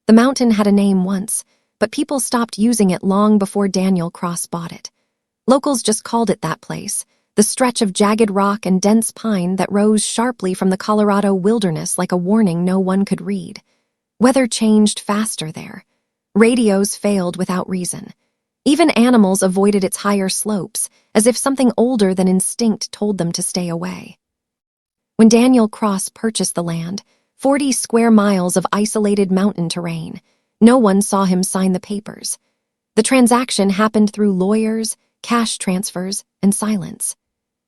The mountain had a name once, but people stopped using it long before Daniel Cross bought it. Locals just called it that place, the stretch of jagged rock and dense pine that rose sharply from the Colorado wilderness like a warning no one could read. Weather changed faster there. Radios failed without reason. Even animals avoided its higher slopes, as if something older than instinct told them to stay away. When Daniel Cross purchased the land, 40 square miles of isolated mountain terrain, no one saw him sign the papers. The transaction happened through lawyers, cash transfers, and silence.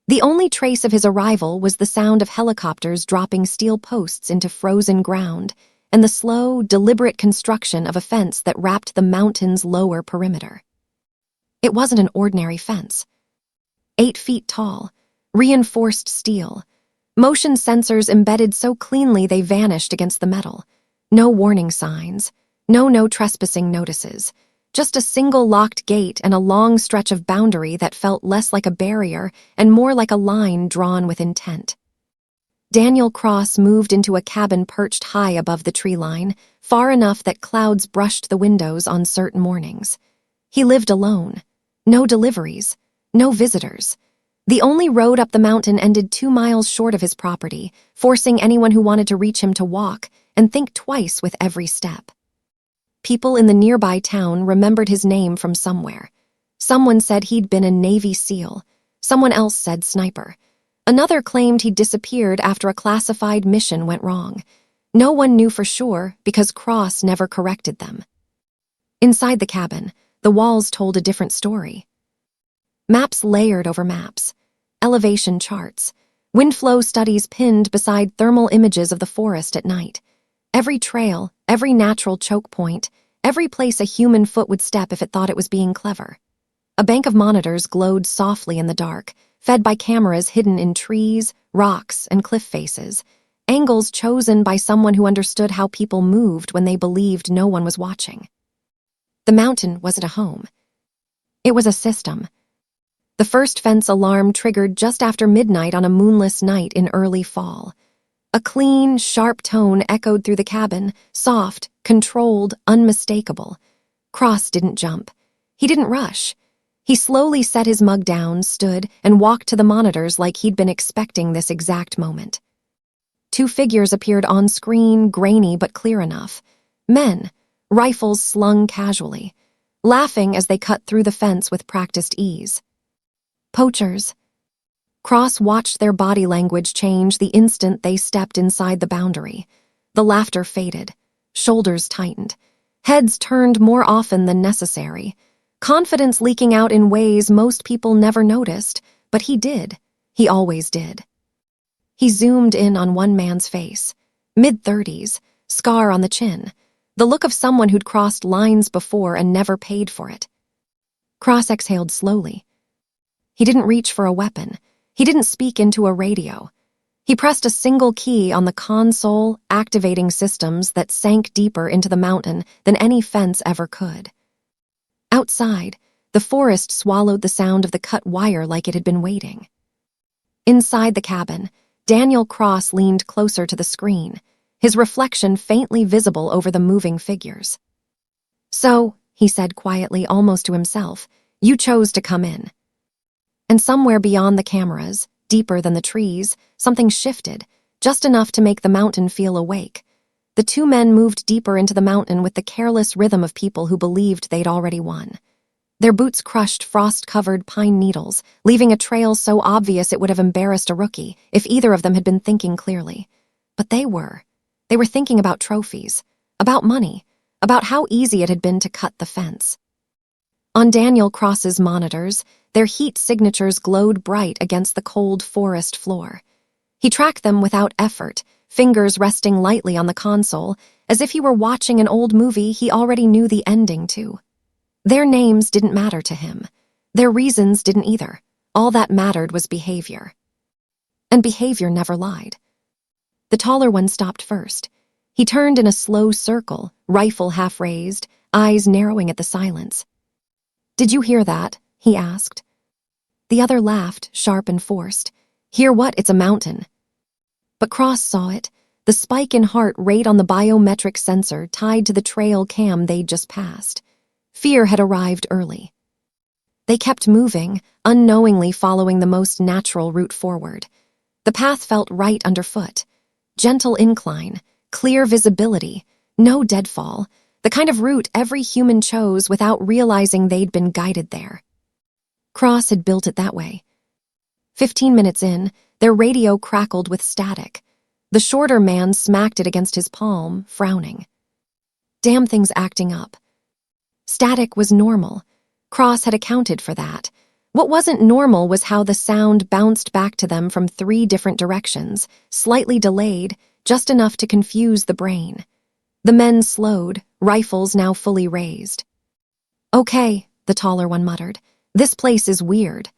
The only trace of his arrival was the sound of helicopters dropping steel posts into frozen ground and the slow, deliberate construction of a fence that wrapped the mountain's lower perimeter. It wasn't an ordinary fence. 8 feet tall, reinforced steel, motion sensors embedded so cleanly they vanished against the metal. No warning signs, no trespassing notices. Just a single locked gate and a long stretch of boundary that felt less like a barrier and more like a line drawn with intent. Daniel Cross moved into a cabin perched high above the tree line, far enough that clouds brushed the windows on certain mornings. He lived alone. No deliveries, no visitors. The only road up the mountain ended 2 miles short of his property, forcing anyone who wanted to reach him to walk and think twice with every step. People in the nearby town remembered his name from somewhere. Someone said he'd been a Navy SEAL. Someone else said sniper. Another claimed he'd disappeared after a classified mission went wrong. No one knew for sure because Cross never corrected them. Inside the cabin, the walls told a different story. Maps layered over maps, elevation charts, wind flow studies pinned beside thermal images of the forest at night. Every trail, every natural choke point, every place a human foot would step if it thought it was being clever. A bank of monitors glowed softly in the dark, fed by cameras hidden in trees, rocks, and cliff faces, angles chosen by someone who understood how people moved when they believed no one was watching. The mountain wasn't a home. It was a system. The first fence alarm triggered just after midnight on a moonless night in early fall. A clean, sharp tone echoed through the cabin, soft, controlled, unmistakable. Cross didn't jump. He didn't rush. He slowly set his mug down, stood, and walked to the monitors like he'd been expecting this exact moment. 2 figures appeared on screen, grainy but clear enough. Men, rifles slung casually, laughing as they cut through the fence with practiced ease. Poachers. Cross watched their body language change the instant they stepped inside the boundary. The laughter faded, shoulders tightened, heads turned more often than necessary, confidence leaking out in ways most people never noticed, but he did. He always did. He zoomed in on one man's face, mid-30s, scar on the chin, the look of someone who'd crossed lines before and never paid for it. Cross exhaled slowly. He didn't reach for a weapon. He didn't speak into a radio. He pressed a single key on the console, activating systems that sank deeper into the mountain than any fence ever could. Outside, the forest swallowed the sound of the cut wire like it had been waiting. Inside the cabin, Daniel Cross leaned closer to the screen, his reflection faintly visible over the moving figures. "So," he said quietly, almost to himself, "you chose to come in." And somewhere beyond the cameras, deeper than the trees, something shifted, just enough to make the mountain feel awake. The 2 men moved deeper into the mountain with the careless rhythm of people who believed they'd already won. Their boots crushed frost-covered pine needles, leaving a trail so obvious it would have embarrassed a rookie if either of them had been thinking clearly. But they were. They were thinking about trophies, about money, about how easy it had been to cut the fence. On Daniel Cross's monitors, their heat signatures glowed bright against the cold forest floor. He tracked them without effort, fingers resting lightly on the console, as if he were watching an old movie he already knew the ending to. Their names didn't matter to him. Their reasons didn't either. All that mattered was behavior. And behavior never lied. The taller one stopped first. He turned in a slow circle, rifle half raised, eyes narrowing at the silence. "Did you hear that?" he asked. The other laughed, sharp and forced. "Hear what? It's a mountain." But Cross saw it, the spike in heart rate on the biometric sensor tied to the trail cam they'd just passed. Fear had arrived early. They kept moving, unknowingly following the most natural route forward. The path felt right underfoot. Gentle incline, clear visibility, no deadfall, the kind of route every human chose without realizing they'd been guided there. Cross had built it that way. 15 minutes in, their radio crackled with static. The shorter man smacked it against his palm, frowning. Damn thing's acting up. Static was normal. Cross had accounted for that. What wasn't normal was how the sound bounced back to them from 3 different directions, slightly delayed, just enough to confuse the brain. The men slowed, rifles now fully raised. "Okay," the taller one muttered. "This place is weird."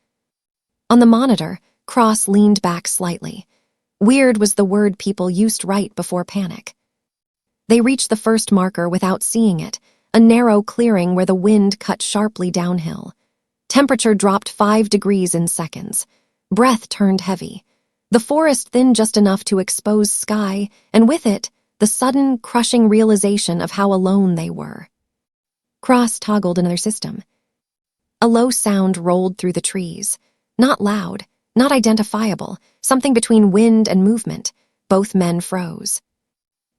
On the monitor, Cross leaned back slightly. Weird was the word people used right before panic. They reached the first marker without seeing it, a narrow clearing where the wind cut sharply downhill. Temperature dropped 5 degrees in seconds. Breath turned heavy. The forest thinned just enough to expose sky, and with it, the sudden, crushing realization of how alone they were. Cross toggled another system. A low sound rolled through the trees. Not loud, not identifiable, something between wind and movement. Both men froze.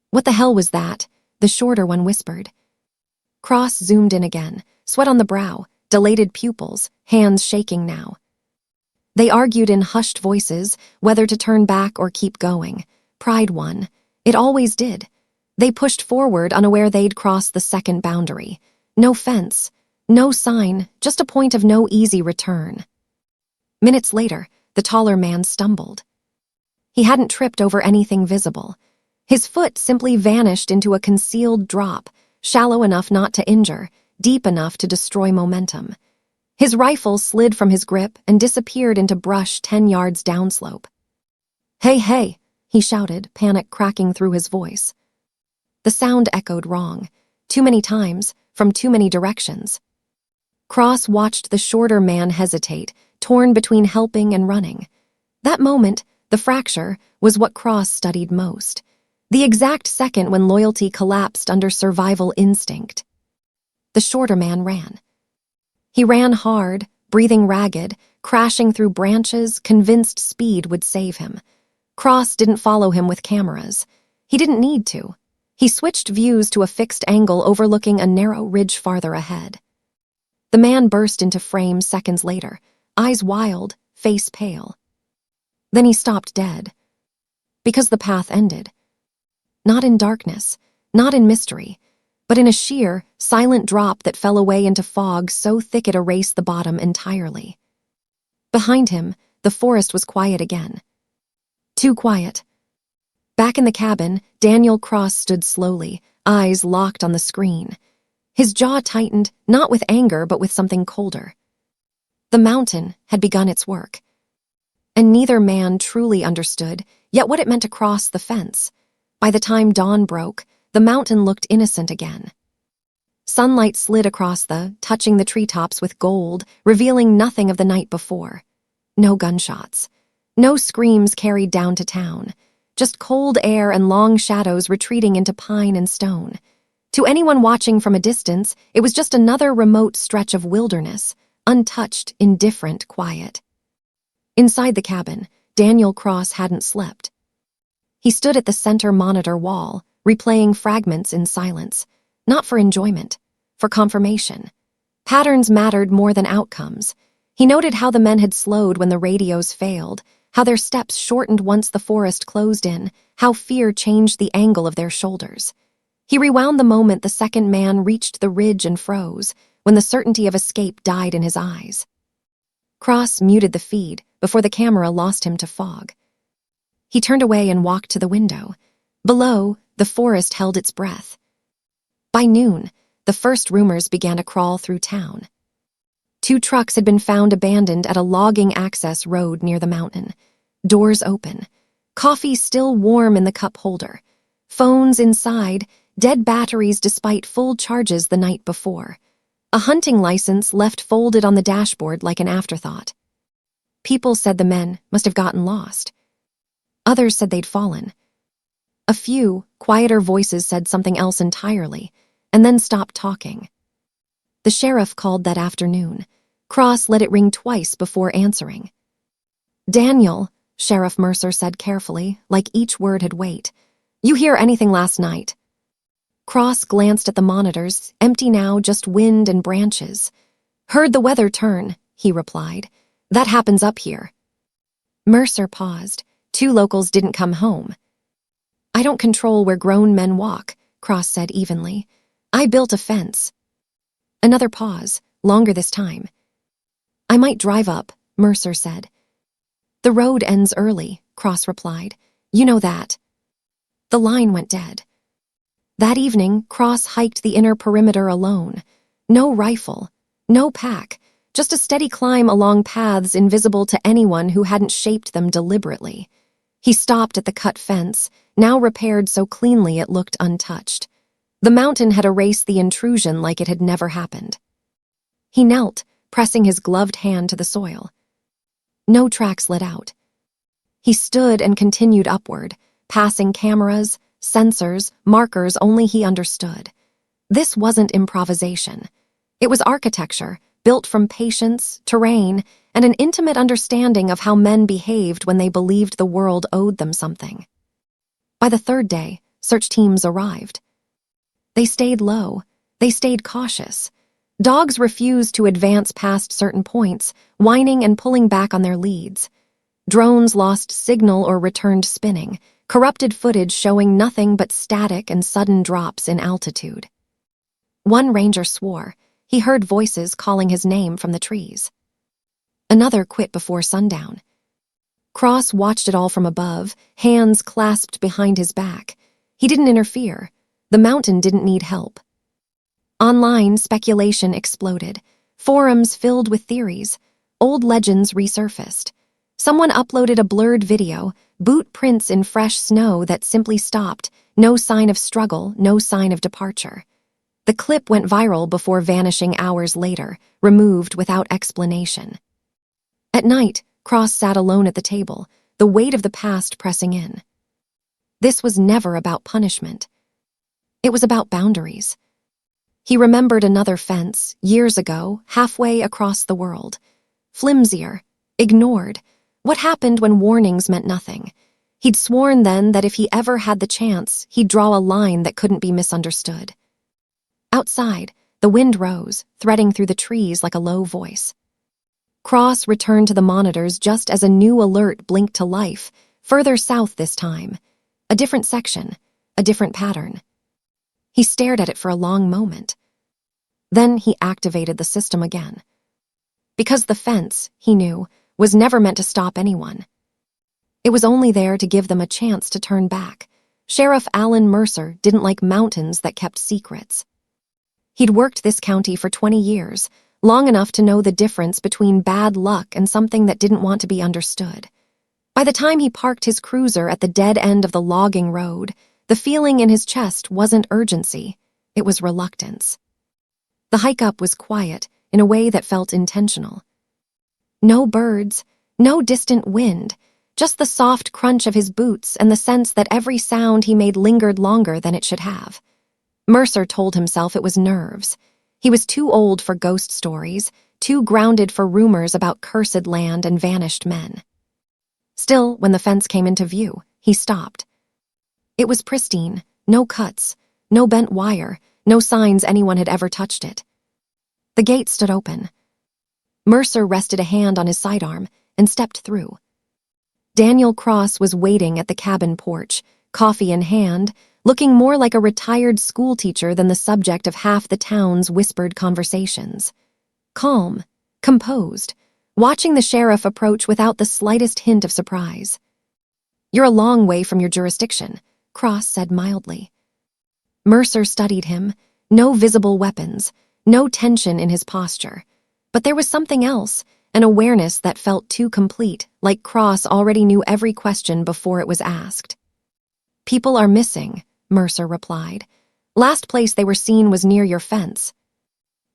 "What the hell was that?" the shorter one whispered. Cross zoomed in again, sweat on the brow, dilated pupils, hands shaking now. They argued in hushed voices whether to turn back or keep going. Pride won. It always did. They pushed forward, unaware they'd crossed the second boundary. No fence, no sign, just a point of no easy return. Minutes later, the taller man stumbled. He hadn't tripped over anything visible. His foot simply vanished into a concealed drop, shallow enough not to injure, deep enough to destroy momentum. His rifle slid from his grip and disappeared into brush 10 yards downslope. "Hey, hey," he shouted, panic cracking through his voice. The sound echoed wrong, too many times, from too many directions. Cross watched the shorter man hesitate, torn between helping and running. That moment, the fracture, was what Cross studied most. The exact second when loyalty collapsed under survival instinct. The shorter man ran. He ran hard, breathing ragged, crashing through branches, convinced speed would save him. Cross didn't follow him with cameras. He didn't need to. He switched views to a fixed angle overlooking a narrow ridge farther ahead. The man burst into frame seconds later, eyes wild, face pale. Then he stopped dead. Because the path ended. Not in darkness, not in mystery, but in a sheer, silent drop that fell away into fog so thick it erased the bottom entirely. Behind him, the forest was quiet again. Too quiet. Back in the cabin, Daniel Cross stood slowly, eyes locked on the screen. His jaw tightened, not with anger but with something colder. The mountain had begun its work. And neither man truly understood yet what it meant to cross the fence. By the time dawn broke, the mountain looked innocent again. Sunlight slid across touching the treetops with gold, revealing nothing of the night before. No gunshots. No screams carried down to town. Just cold air and long shadows retreating into pine and stone. To anyone watching from a distance, it was just another remote stretch of wilderness, untouched, indifferent quiet. Inside the cabin, Daniel Cross hadn't slept. He stood at the center monitor wall, replaying fragments in silence, not for enjoyment, for confirmation. Patterns mattered more than outcomes. He noted how the men had slowed when the radios failed, how their steps shortened once the forest closed in, how fear changed the angle of their shoulders. He rewound the moment the second man reached the ridge and froze, when the certainty of escape died in his eyes. Cross muted the feed before the camera lost him to fog. He turned away and walked to the window. Below, the forest held its breath. By noon, the first rumors began to crawl through town. 2 trucks had been found abandoned at a logging access road near the mountain. Doors open. Coffee still warm in the cup holder. Phones inside, dead batteries despite full charges the night before. A hunting license left folded on the dashboard like an afterthought. People said the men must have gotten lost. Others said they'd fallen. A few, quieter voices said something else entirely, and then stopped talking. The sheriff called that afternoon. Cross let it ring twice before answering. "Daniel," Sheriff Mercer said carefully, like each word had weight. "You hear anything last night?" Cross glanced at the monitors, empty now, just wind and branches. "Heard the weather turn," he replied. "That happens up here." Mercer paused. 2 locals didn't come home. "I don't control where grown men walk," Cross said evenly. "I built a fence." Another pause, longer this time. "I might drive up," Mercer said. "The road ends early," Cross replied. "You know that." The line went dead. That evening, Cross hiked the inner perimeter alone. No rifle, no pack, just a steady climb along paths invisible to anyone who hadn't shaped them deliberately. He stopped at the cut fence, now repaired so cleanly it looked untouched. The mountain had erased the intrusion like it had never happened. He knelt, pressing his gloved hand to the soil. No tracks led out. He stood and continued upward, passing cameras, sensors, markers only he understood. This wasn't improvisation. It was architecture, built from patience, terrain, and an intimate understanding of how men behaved when they believed the world owed them something. By the 3rd day, search teams arrived. They stayed low. They stayed cautious. Dogs refused to advance past certain points, whining and pulling back on their leads. Drones lost signal or returned spinning, corrupted footage showing nothing but static and sudden drops in altitude. One ranger swore. He heard voices calling his name from the trees. Another quit before sundown. Cross watched it all from above, hands clasped behind his back. He didn't interfere. The mountain didn't need help. Online, speculation exploded. Forums filled with theories. Old legends resurfaced. Someone uploaded a blurred video, boot prints in fresh snow that simply stopped, no sign of struggle, no sign of departure. The clip went viral before vanishing hours later, removed without explanation. At night, Cross sat alone at the table, the weight of the past pressing in. This was never about punishment. It was about boundaries. He remembered another fence, years ago, halfway across the world. Flimsier, ignored. What happened when warnings meant nothing? He'd sworn then that if he ever had the chance, he'd draw a line that couldn't be misunderstood. Outside, the wind rose, threading through the trees like a low voice. Cross returned to the monitors just as a new alert blinked to life, further south this time. A different section, a different pattern. He stared at it for a long moment. Then he activated the system again. Because the fence, he knew, was never meant to stop anyone. It was only there to give them a chance to turn back. Sheriff Alan Mercer didn't like mountains that kept secrets. He'd worked this county for 20 years, long enough to know the difference between bad luck and something that didn't want to be understood. By the time he parked his cruiser at the dead end of the logging road, the feeling in his chest wasn't urgency, it was reluctance. The hike up was quiet, in a way that felt intentional. No birds, no distant wind, just the soft crunch of his boots and the sense that every sound he made lingered longer than it should have. Mercer told himself it was nerves. He was too old for ghost stories, too grounded for rumors about cursed land and vanished men. Still, when the fence came into view, he stopped. It was pristine, no cuts, no bent wire, no signs anyone had ever touched it. The gate stood open. Mercer rested a hand on his sidearm and stepped through. Daniel Cross was waiting at the cabin porch, coffee in hand, looking more like a retired schoolteacher than the subject of half the town's whispered conversations. Calm, composed, watching the sheriff approach without the slightest hint of surprise. "You're a long way from your jurisdiction," Cross said mildly. Mercer studied him, no visible weapons, no tension in his posture. But there was something else, an awareness that felt too complete, like Cross already knew every question before it was asked. "People are missing," Mercer replied. "Last place they were seen was near your fence."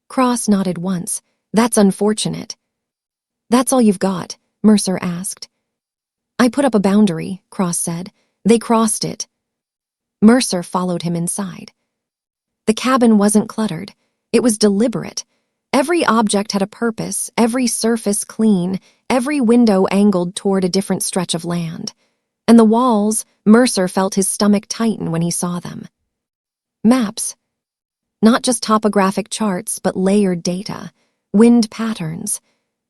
Cross nodded once. "That's unfortunate." "That's all you've got?" Mercer asked. "I put up a boundary," Cross said. "They crossed it." Mercer followed him inside. The cabin wasn't cluttered. It was deliberate. Every object had a purpose, every surface clean, every window angled toward a different stretch of land. And the walls, Mercer felt his stomach tighten when he saw them. Maps. Not just topographic charts, but layered data. Wind patterns.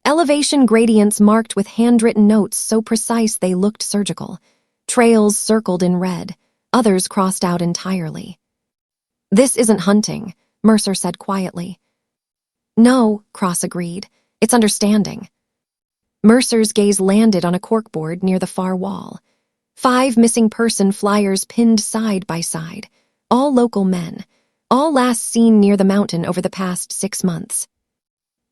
Elevation gradients marked with handwritten notes so precise they looked surgical. Trails circled in red, others crossed out entirely. "This isn't hunting," Mercer said quietly. "No," Cross agreed. "It's understanding." Mercer's gaze landed on a corkboard near the far wall. 5 missing person flyers pinned side by side, all local men, all last seen near the mountain over the past 6 months.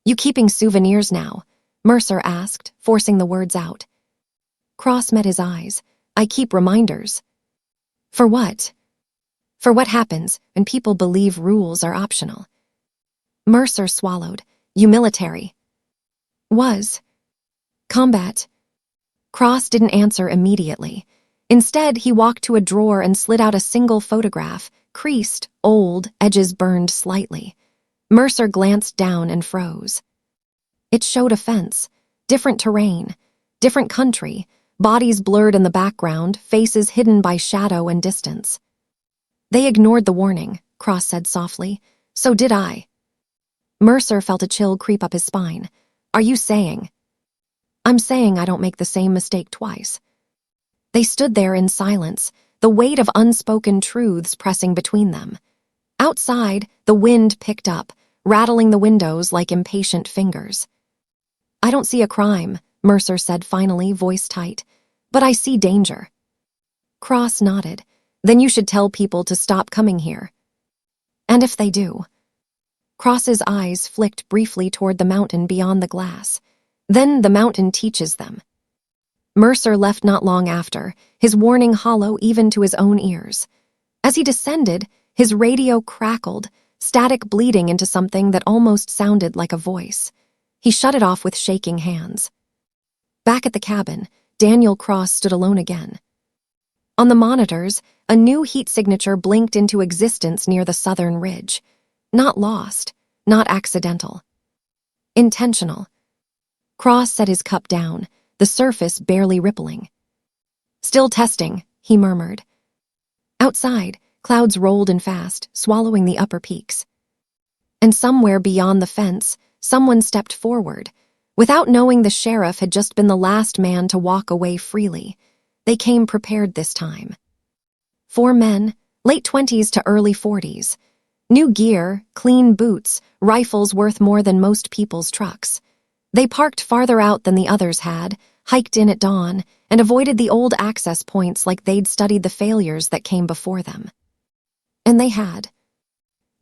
"You keeping souvenirs now?" Mercer asked, forcing the words out. Cross met his eyes. "I keep reminders." "For what?" "For what happens when people believe rules are optional." Mercer swallowed. "You military?" "Was." "Combat?" Cross didn't answer immediately. Instead, he walked to a drawer and slid out a single photograph, creased, old, edges burned slightly. Mercer glanced down and froze. It showed a fence, different terrain, different country, bodies blurred in the background, faces hidden by shadow and distance. "They ignored the warning," Cross said softly. "So did I." Mercer felt a chill creep up his spine. "Are you saying?" "I'm saying I don't make the same mistake twice." They stood there in silence, the weight of unspoken truths pressing between them. Outside, the wind picked up, rattling the windows like impatient fingers. "I don't see a crime," Mercer said finally, voice tight. "But I see danger." Cross nodded. "Then you should tell people to stop coming here." "And if they do?" Cross's eyes flicked briefly toward the mountain beyond the glass. "Then the mountain teaches them." Mercer left not long after, his warning hollow even to his own ears. As he descended, his radio crackled, static bleeding into something that almost sounded like a voice. He shut it off with shaking hands. Back at the cabin, Daniel Cross stood alone again. On the monitors, a new heat signature blinked into existence near the southern ridge. Not lost, not accidental. Intentional. Cross set his cup down, the surface barely rippling. "Still testing," he murmured. Outside, clouds rolled in fast, swallowing the upper peaks. And somewhere beyond the fence, someone stepped forward. Without knowing the sheriff had just been the last man to walk away freely. They came prepared this time. 4 men, late 20s to early 40s. New gear, clean boots, rifles worth more than most people's trucks. They parked farther out than the others had, hiked in at dawn, and avoided the old access points like they'd studied the failures that came before them. And they had.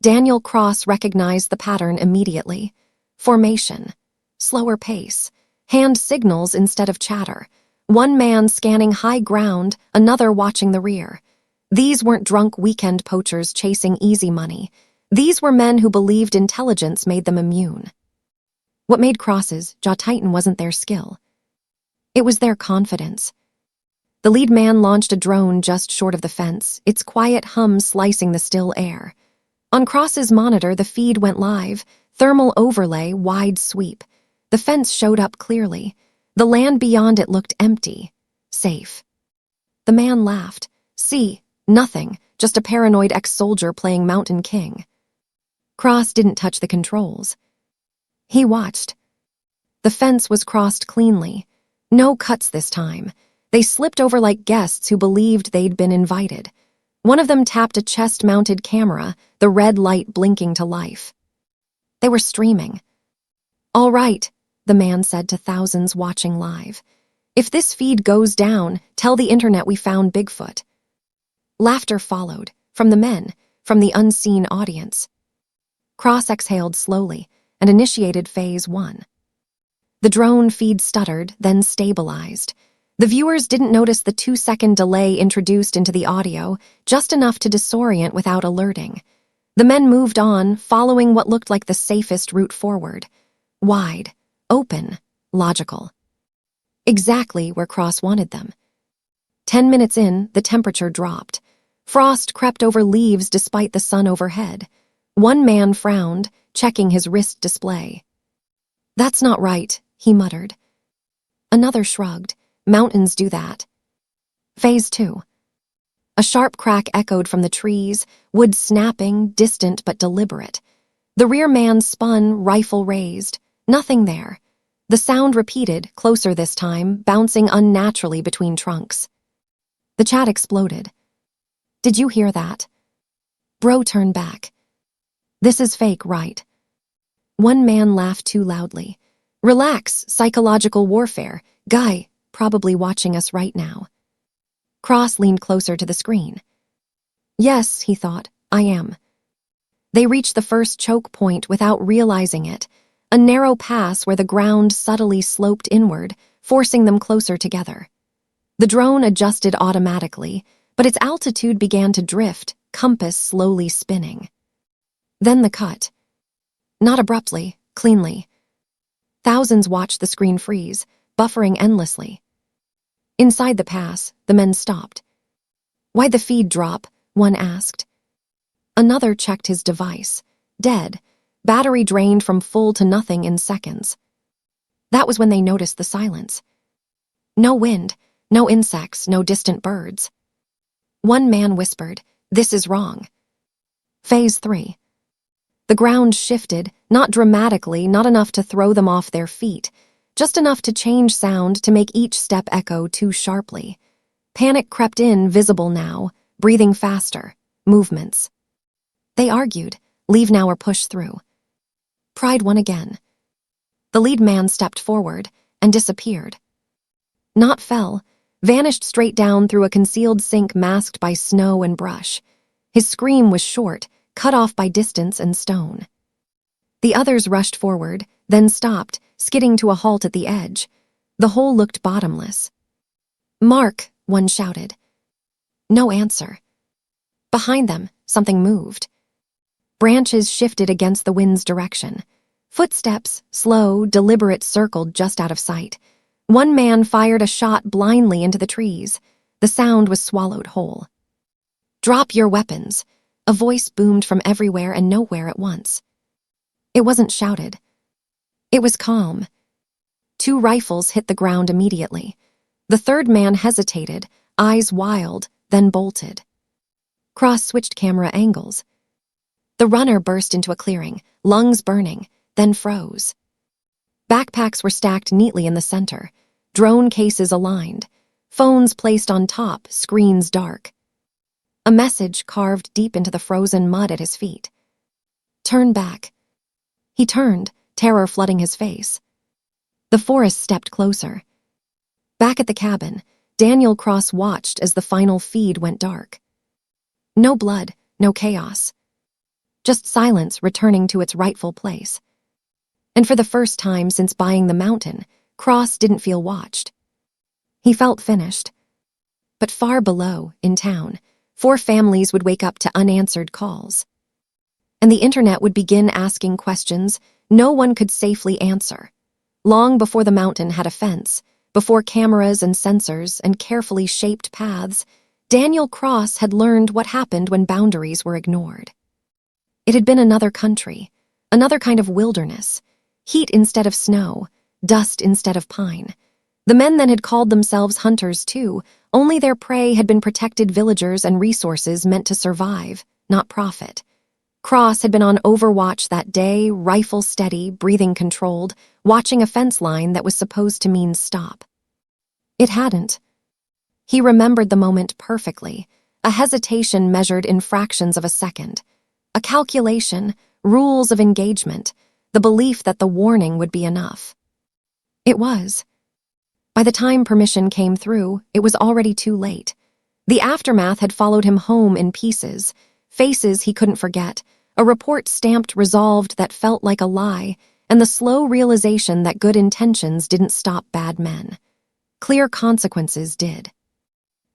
Daniel Cross recognized the pattern immediately. Formation. Slower pace. Hand signals instead of chatter. One man scanning high ground, another watching the rear. These weren't drunk weekend poachers chasing easy money. These were men who believed intelligence made them immune. What made Cross's jaw tighten wasn't their skill. It was their confidence. The lead man launched a drone just short of the fence, its quiet hum slicing the still air. On Cross's monitor, the feed went live, thermal overlay, wide sweep. The fence showed up clearly. The land beyond it looked empty, safe. The man laughed. "See, nothing, just a paranoid ex-soldier playing Mountain King." Cross didn't touch the controls. He watched. The fence was crossed cleanly. No cuts this time. They slipped over like guests who believed they'd been invited. One of them tapped a chest-mounted camera, the red light blinking to life. They were streaming. "All right," the man said to thousands watching live. "If this feed goes down, tell the internet we found Bigfoot." Laughter followed, from the men, from the unseen audience. Cross exhaled slowly and initiated phase 1. The drone feed stuttered, then stabilized. The viewers didn't notice the 2-second delay introduced into the audio, just enough to disorient without alerting. The men moved on, following what looked like the safest route forward. Wide, open, logical. Exactly where Cross wanted them. 10 minutes in, the temperature dropped. Frost crept over leaves despite the sun overhead. One man frowned, checking his wrist display. "That's not right," he muttered. Another shrugged. "Mountains do that." Phase 2. A sharp crack echoed from the trees, wood snapping, distant but deliberate. The rear man spun, rifle raised. Nothing there. The sound repeated, closer this time, bouncing unnaturally between trunks. The chat exploded. "Did you hear that?" Bro turned back. "This is fake, right?" One man laughed too loudly. "Relax, psychological warfare. Guy, probably watching us right now." Cross leaned closer to the screen. "Yes," he thought, "I am." They reached the first choke point without realizing it, a narrow pass where the ground subtly sloped inward, forcing them closer together. The drone adjusted automatically, but its altitude began to drift, compass slowly spinning. Then the cut. Not abruptly, cleanly. Thousands watched the screen freeze, buffering endlessly. Inside the pass, the men stopped. "Why'd the feed drop?" one asked. Another checked his device. Dead. Battery drained from full to nothing in seconds. That was when they noticed the silence. No wind, no insects, no distant birds. One man whispered, "This is wrong." Phase 3. The ground shifted, not dramatically, not enough to throw them off their feet, just enough to change sound to make each step echo too sharply. Panic crept in, visible now, breathing faster, movements. They argued, leave now or push through. Pride won again. The lead man stepped forward and disappeared. Not fell, vanished straight down through a concealed sink masked by snow and brush. His scream was short, cut off by distance and stone. The others rushed forward, then stopped, skidding to a halt at the edge. The hole looked bottomless. "Mark," one shouted. No answer. Behind them, something moved. Branches shifted against the wind's direction. Footsteps, slow, deliberate, circled just out of sight. One man fired a shot blindly into the trees. The sound was swallowed whole. "Drop your weapons." A voice boomed from everywhere and nowhere at once. It wasn't shouted. It was calm. 2 rifles hit the ground immediately. The third man hesitated, eyes wild, then bolted. Cross switched camera angles. The runner burst into a clearing, lungs burning, then froze. Backpacks were stacked neatly in the center, drone cases aligned, phones placed on top, screens dark. A message carved deep into the frozen mud at his feet. "Turn back." He turned, terror flooding his face. The forest stepped closer. Back at the cabin, Daniel Cross watched as the final feed went dark. No blood, no chaos. Just silence returning to its rightful place. And for the first time since buying the mountain, Cross didn't feel watched. He felt finished. But far below, in town, 4 families would wake up to unanswered calls. And the internet would begin asking questions no one could safely answer. Long before the mountain had a fence, before cameras and sensors and carefully shaped paths, Daniel Cross had learned what happened when boundaries were ignored. It had been another country, another kind of wilderness, heat instead of snow, dust instead of pine. The men then had called themselves hunters too, only their prey had been protected villagers and resources meant to survive, not profit. Cross had been on overwatch that day, rifle steady, breathing controlled, watching a fence line that was supposed to mean stop. It hadn't. He remembered the moment perfectly, a hesitation measured in fractions of a second, a calculation, rules of engagement, the belief that the warning would be enough. It was. By the time permission came through, it was already too late. The aftermath had followed him home in pieces, faces he couldn't forget, a report stamped resolved that felt like a lie, and the slow realization that good intentions didn't stop bad men. Clear consequences did.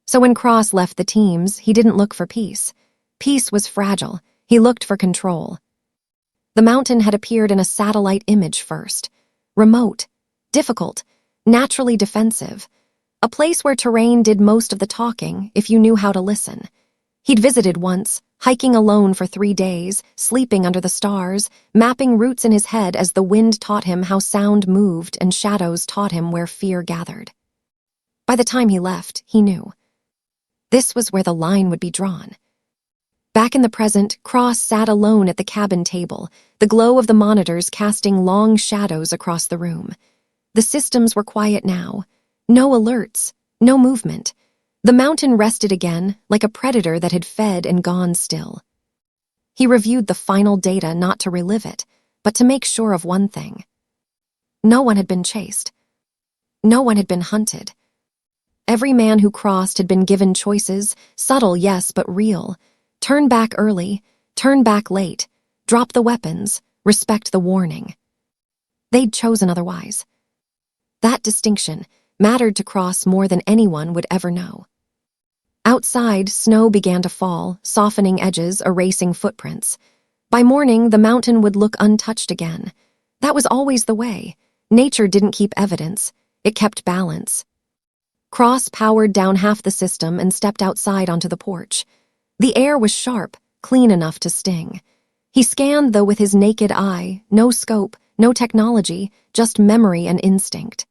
So when Cross left the teams, he didn't look for peace. Peace was fragile. He looked for control. The mountain had appeared in a satellite image first. Remote, difficult, naturally defensive. A place where terrain did most of the talking if you knew how to listen. He'd visited once, hiking alone for 3 days, sleeping under the stars, mapping routes in his head as the wind taught him how sound moved and shadows taught him where fear gathered. By the time he left, he knew. This was where the line would be drawn. Back in the present, Cross sat alone at the cabin table, the glow of the monitors casting long shadows across the room. The systems were quiet now. No alerts, no movement. The mountain rested again, like a predator that had fed and gone still. He reviewed the final data not to relive it, but to make sure of one thing. No one had been chased. No one had been hunted. Every man who crossed had been given choices, subtle, yes, but real. Turn back early, turn back late, drop the weapons, respect the warning. They'd chosen otherwise. That distinction mattered to Cross more than anyone would ever know. Outside, snow began to fall, softening edges, erasing footprints. By morning, the mountain would look untouched again. That was always the way. Nature didn't keep evidence. It kept balance. Cross powered down half the system and stepped outside onto the porch. The air was sharp, clean enough to sting. He scanned, though, with his naked eye, no scope, no technology, just memory and instinct.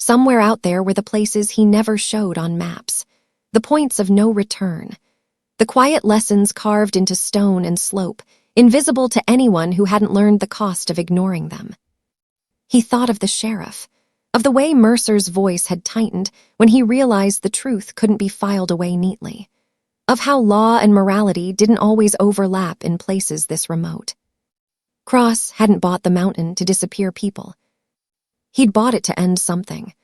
Somewhere out there were the places he never showed on maps, the points of no return, the quiet lessons carved into stone and slope, invisible to anyone who hadn't learned the cost of ignoring them. He thought of the sheriff, of the way Mercer's voice had tightened when he realized the truth couldn't be filed away neatly, of how law and morality didn't always overlap in places this remote. Cross hadn't bought the mountain to disappear people. He'd bought it to end something.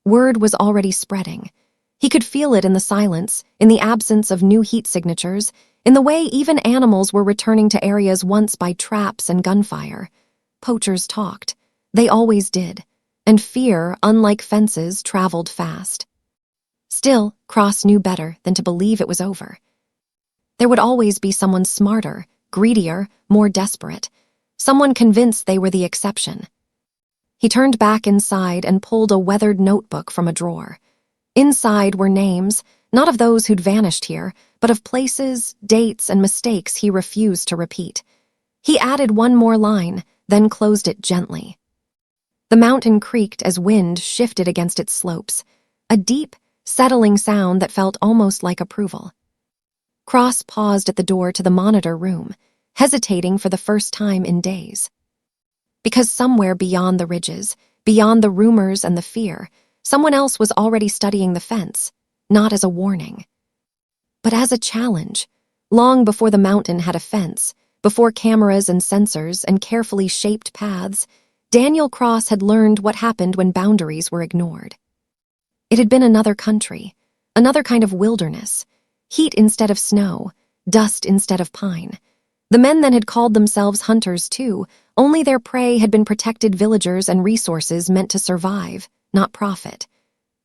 Word was already spreading. He could feel it in the silence, in the absence of new heat signatures, in the way even animals were returning to areas once by traps and gunfire. Poachers talked. They always did. And fear, unlike fences, traveled fast. Still, Cross knew better than to believe it was over. There would always be someone smarter, greedier, more desperate. Someone convinced they were the exception. He turned back inside and pulled a weathered notebook from a drawer. Inside were names, not of those who'd vanished here, but of places, dates, and mistakes he refused to repeat. He added one more line, then closed it gently. The mountain creaked as wind shifted against its slopes, a deep, settling sound that felt almost like approval. Cross paused at the door to the monitor room, hesitating for the first time in days. Because somewhere beyond the ridges, beyond the rumors and the fear, someone else was already studying the fence, not as a warning, but as a challenge. Long before the mountain had a fence, before cameras and sensors and carefully shaped paths, Daniel Cross had learned what happened when boundaries were ignored. It had been another country, another kind of wilderness, heat instead of snow, dust instead of pine. The men then had called themselves hunters too, only their prey had been protected villagers and resources meant to survive, not profit.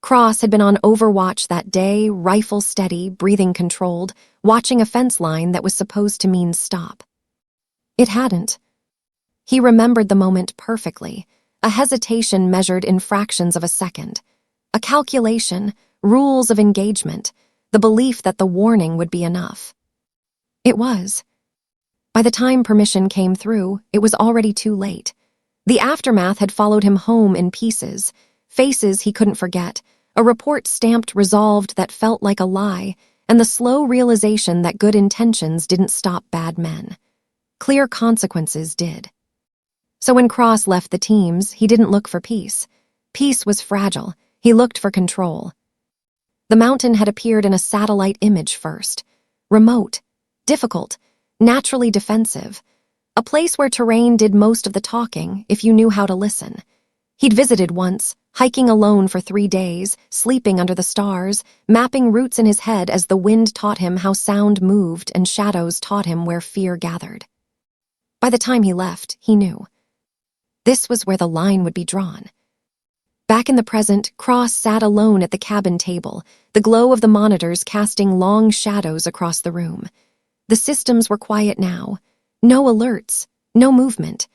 Cross had been on overwatch that day, rifle steady, breathing controlled, watching a fence line that was supposed to mean stop. It hadn't. He remembered the moment perfectly, a hesitation measured in fractions of a second, a calculation, rules of engagement, the belief that the warning would be enough. It was. By the time permission came through, it was already too late. The aftermath had followed him home in pieces, faces he couldn't forget, a report stamped resolved that felt like a lie, and the slow realization that good intentions didn't stop bad men. Clear consequences did. So when Cross left the teams, he didn't look for peace. Peace was fragile. He looked for control. The mountain had appeared in a satellite image first. Remote, difficult, naturally defensive. A place where terrain did most of the talking if you knew how to listen. He'd visited once, hiking alone for 3 days, sleeping under the stars, mapping routes in his head as the wind taught him how sound moved and shadows taught him where fear gathered. By the time he left, he knew. This was where the line would be drawn. Back in the present, Cross sat alone at the cabin table, the glow of the monitors casting long shadows across the room. The systems were quiet now. No alerts, no movement.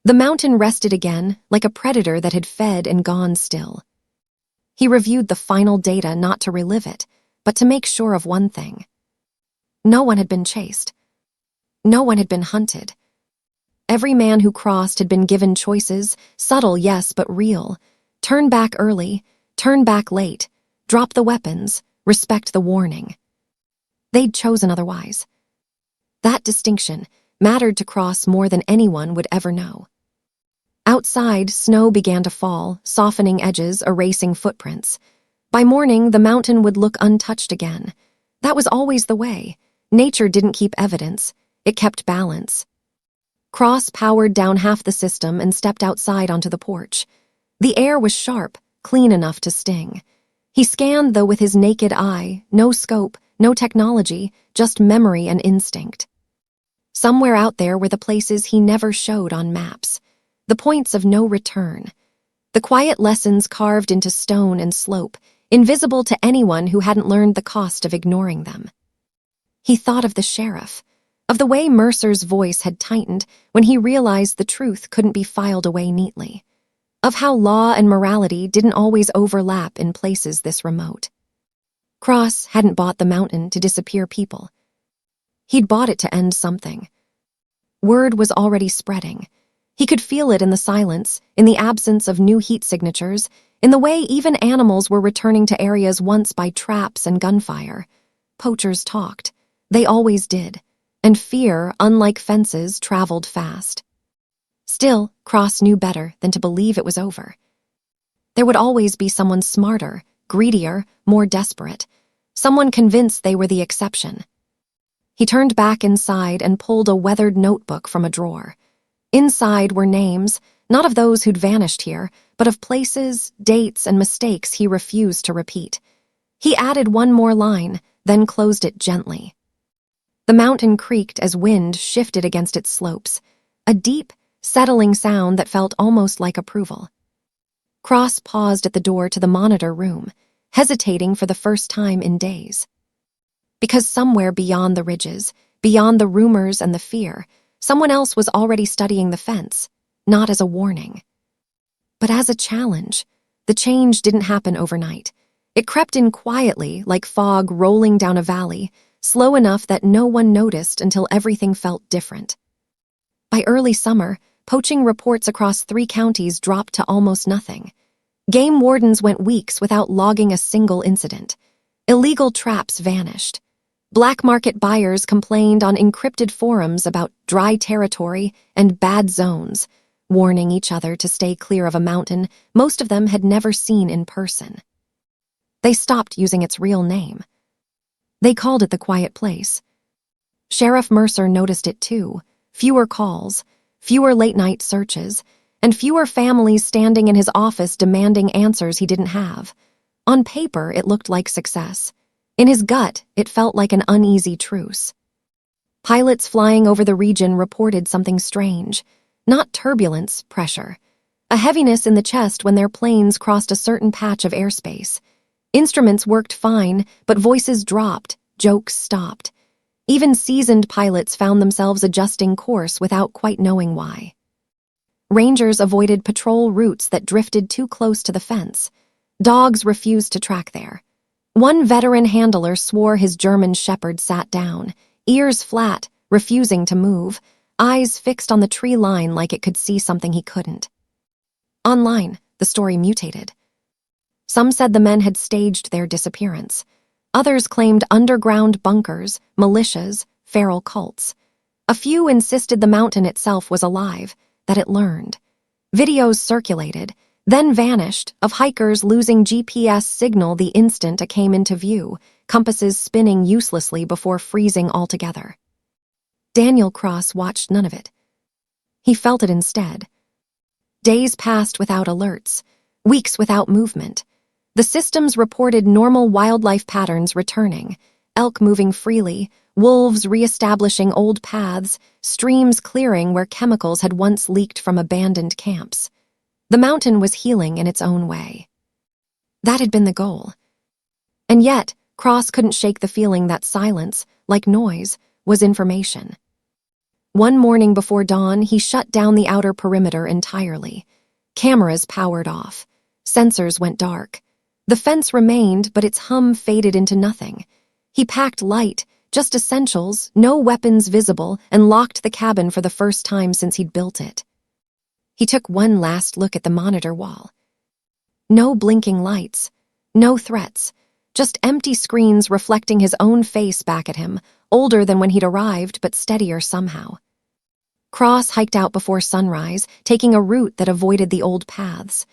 The mountain rested again, like a predator that had fed and gone still. He reviewed the final data not to relive it, but to make sure of one thing. No one had been chased. No one had been hunted. Every man who crossed had been given choices, subtle, yes, but real. Turn back early, turn back late, drop the weapons, respect the warning. They'd chosen otherwise. That distinction mattered to Cross more than anyone would ever know. Outside, snow began to fall, softening edges, erasing footprints. By morning, the mountain would look untouched again. That was always the way. Nature didn't keep evidence, it kept balance. Cross powered down half the system and stepped outside onto the porch. The air was sharp, clean enough to sting. He scanned, though, with his naked eye, no scope, no technology, just memory and instinct. Somewhere out there were the places he never showed on maps, the points of no return, the quiet lessons carved into stone and slope, invisible to anyone who hadn't learned the cost of ignoring them. He thought of the sheriff, of the way Mercer's voice had tightened when he realized the truth couldn't be filed away neatly, of how law and morality didn't always overlap in places this remote. Cross hadn't bought the mountain to disappear people. He'd bought it to end something. Word was already spreading. He could feel it in the silence, in the absence of new heat signatures, in the way even animals were returning to areas once by traps and gunfire. Poachers talked. They always did. And fear, unlike fences, traveled fast. Still, Cross knew better than to believe it was over. There would always be someone smarter, greedier, more desperate, someone convinced they were the exception. He turned back inside and pulled a weathered notebook from a drawer. Inside were names, not of those who'd vanished here, but of places, dates, and mistakes he refused to repeat. He added one more line, then closed it gently. The mountain creaked as wind shifted against its slopes, a deep, settling sound that felt almost like approval. Cross paused at the door to the monitor room, hesitating for the first time in days. Because somewhere beyond the ridges, beyond the rumors and the fear, someone else was already studying the fence, not as a warning, but as a challenge. The change didn't happen overnight. It crept in quietly, like fog rolling down a valley, slow enough that no one noticed until everything felt different. By early summer, poaching reports across 3 counties dropped to almost nothing. Game wardens went weeks without logging a single incident. Illegal traps vanished. Black market buyers complained on encrypted forums about dry territory and bad zones, warning each other to stay clear of a mountain most of them had never seen in person. They stopped using its real name. They called it the Quiet Place. Sheriff Mercer noticed it too. Fewer calls, fewer late-night searches, and fewer families standing in his office demanding answers he didn't have. On paper, it looked like success. In his gut, it felt like an uneasy truce. Pilots flying over the region reported something strange. Not turbulence, pressure. A heaviness in the chest when their planes crossed a certain patch of airspace. Instruments worked fine, but voices dropped, jokes stopped. Even seasoned pilots found themselves adjusting course without quite knowing why. Rangers avoided patrol routes that drifted too close to the fence. Dogs refused to track there. One veteran handler swore his German shepherd sat down, ears flat, refusing to move, eyes fixed on the tree line like it could see something he couldn't. Online, the story mutated. Some said the men had staged their disappearance. Others claimed underground bunkers, militias, feral cults. A few insisted the mountain itself was alive, that it learned. Videos circulated, then vanished, of hikers losing GPS signal the instant it came into view, compasses spinning uselessly before freezing altogether. Daniel Cross watched none of it. He felt it instead. Days passed without alerts, weeks without movement. The systems reported normal wildlife patterns returning, elk moving freely, wolves re-establishing old paths, streams clearing where chemicals had once leaked from abandoned camps. The mountain was healing in its own way. That had been the goal. And yet, Cross couldn't shake the feeling that silence, like noise, was information. One morning before dawn, he shut down the outer perimeter entirely. Cameras powered off. Sensors went dark. The fence remained, but its hum faded into nothing. He packed light, just essentials, no weapons visible, and locked the cabin for the first time since he'd built it. He took one last look at the monitor wall. No blinking lights, no threats, just empty screens reflecting his own face back at him, older than when he'd arrived but steadier somehow. Cross hiked out before sunrise, taking a route that avoided the old paths.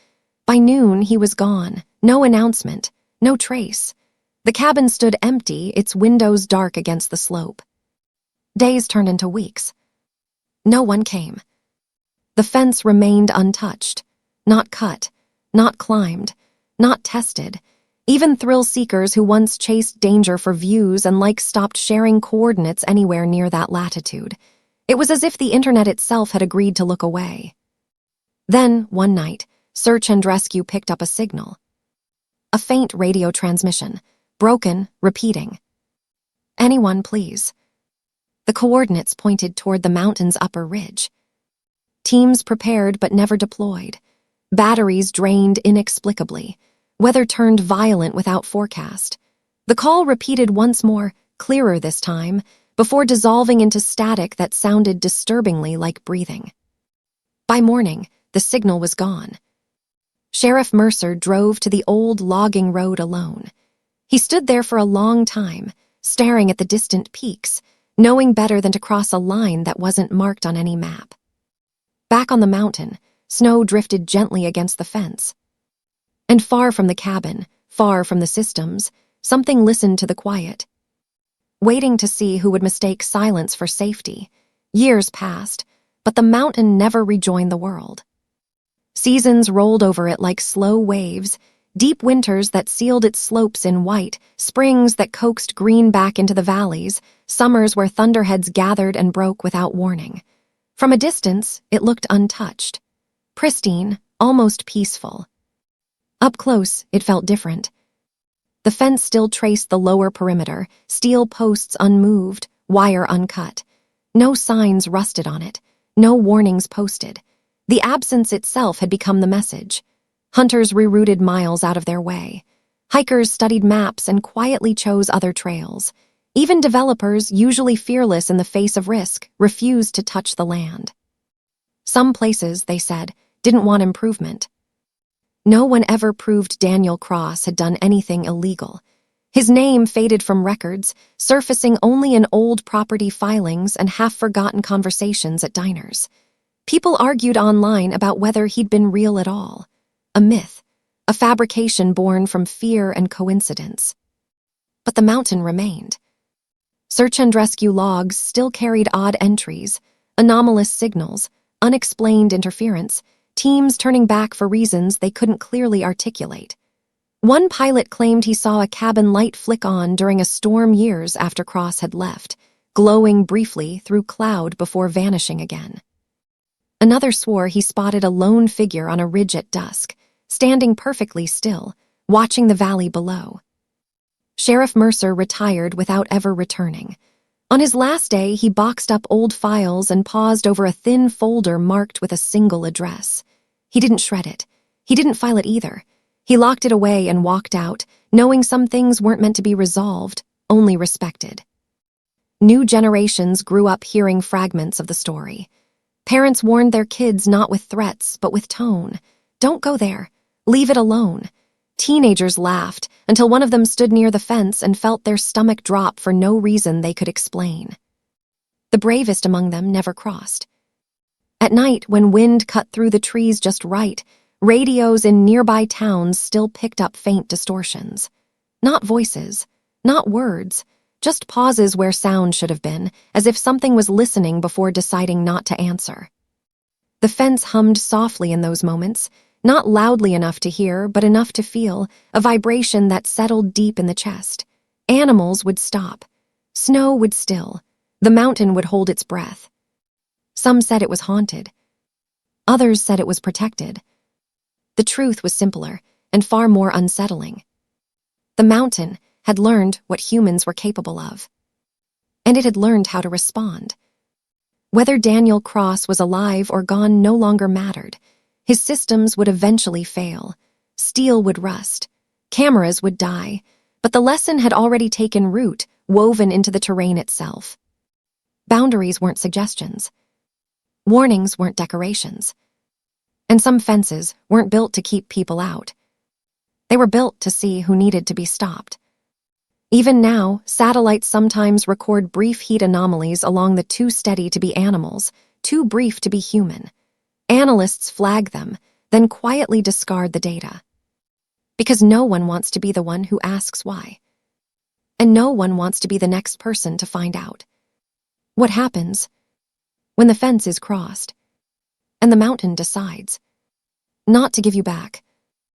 By noon, he was gone, no announcement, no trace. The cabin stood empty, its windows dark against the slope. Days turned into weeks. No one came. The fence remained untouched, not cut, not climbed, not tested. Even thrill seekers who once chased danger for views and likes stopped sharing coordinates anywhere near that latitude. It was as if the internet itself had agreed to look away. Then, one night, search and rescue picked up a signal. A faint radio transmission, broken, repeating. "Anyone, please." The coordinates pointed toward the mountain's upper ridge. Teams prepared but never deployed. Batteries drained inexplicably. Weather turned violent without forecast. The call repeated once more, clearer this time, before dissolving into static that sounded disturbingly like breathing. By morning, the signal was gone. Sheriff Mercer drove to the old logging road alone. He stood there for a long time, staring at the distant peaks, knowing better than to cross a line that wasn't marked on any map. Back on the mountain, snow drifted gently against the fence. And far from the cabin, far from the systems, something listened to the quiet, waiting to see who would mistake silence for safety. Years passed, but the mountain never rejoined the world. Seasons rolled over it like slow waves, deep winters that sealed its slopes in white, springs that coaxed green back into the valleys, summers where thunderheads gathered and broke without warning. From a distance, it looked untouched, pristine, almost peaceful. Up close, it felt different. The fence still traced the lower perimeter, steel posts unmoved, wire uncut. No signs rusted on it, no warnings posted. The absence itself had become the message. Hunters rerouted miles out of their way. Hikers studied maps and quietly chose other trails. Even developers, usually fearless in the face of risk, refused to touch the land. Some places, they said, didn't want improvement. No one ever proved Daniel Cross had done anything illegal. His name faded from records, surfacing only in old property filings and half-forgotten conversations at diners. People argued online about whether he'd been real at all. A myth, a fabrication born from fear and coincidence. But the mountain remained. Search and rescue logs still carried odd entries, anomalous signals, unexplained interference, teams turning back for reasons they couldn't clearly articulate. One pilot claimed he saw a cabin light flick on during a storm years after Cross had left, glowing briefly through cloud before vanishing again. Another swore he spotted a lone figure on a ridge at dusk, standing perfectly still, watching the valley below. Sheriff Mercer retired without ever returning. On his last day, he boxed up old files and paused over a thin folder marked with a single address. He didn't shred it. He didn't file it either. He locked it away and walked out, knowing some things weren't meant to be resolved, only respected. New generations grew up hearing fragments of the story. Parents warned their kids not with threats, but with tone. Don't go there. Leave it alone. Teenagers laughed until one of them stood near the fence and felt their stomach drop for no reason they could explain. The bravest among them never crossed. At night, when wind cut through the trees just right, radios in nearby towns still picked up faint distortions. Not voices, not words, just pauses where sound should have been, as if something was listening before deciding not to answer. The fence hummed softly in those moments, not loudly enough to hear, but enough to feel, a vibration that settled deep in the chest. Animals would stop. Snow would still. The mountain would hold its breath. Some said it was haunted. Others said it was protected. The truth was simpler and far more unsettling. The mountain had learned what humans were capable of. And it had learned how to respond. Whether Daniel Cross was alive or gone no longer mattered. His systems would eventually fail. Steel would rust. Cameras would die. But the lesson had already taken root, woven into the terrain itself. Boundaries weren't suggestions. Warnings weren't decorations. And some fences weren't built to keep people out. They were built to see who needed to be stopped. Even now, satellites sometimes record brief heat anomalies along the too steady to be animals, too brief to be human. Analysts flag them, then quietly discard the data. Because no one wants to be the one who asks why. And no one wants to be the next person to find out. What happens when the fence is crossed and the mountain decides not to give you back,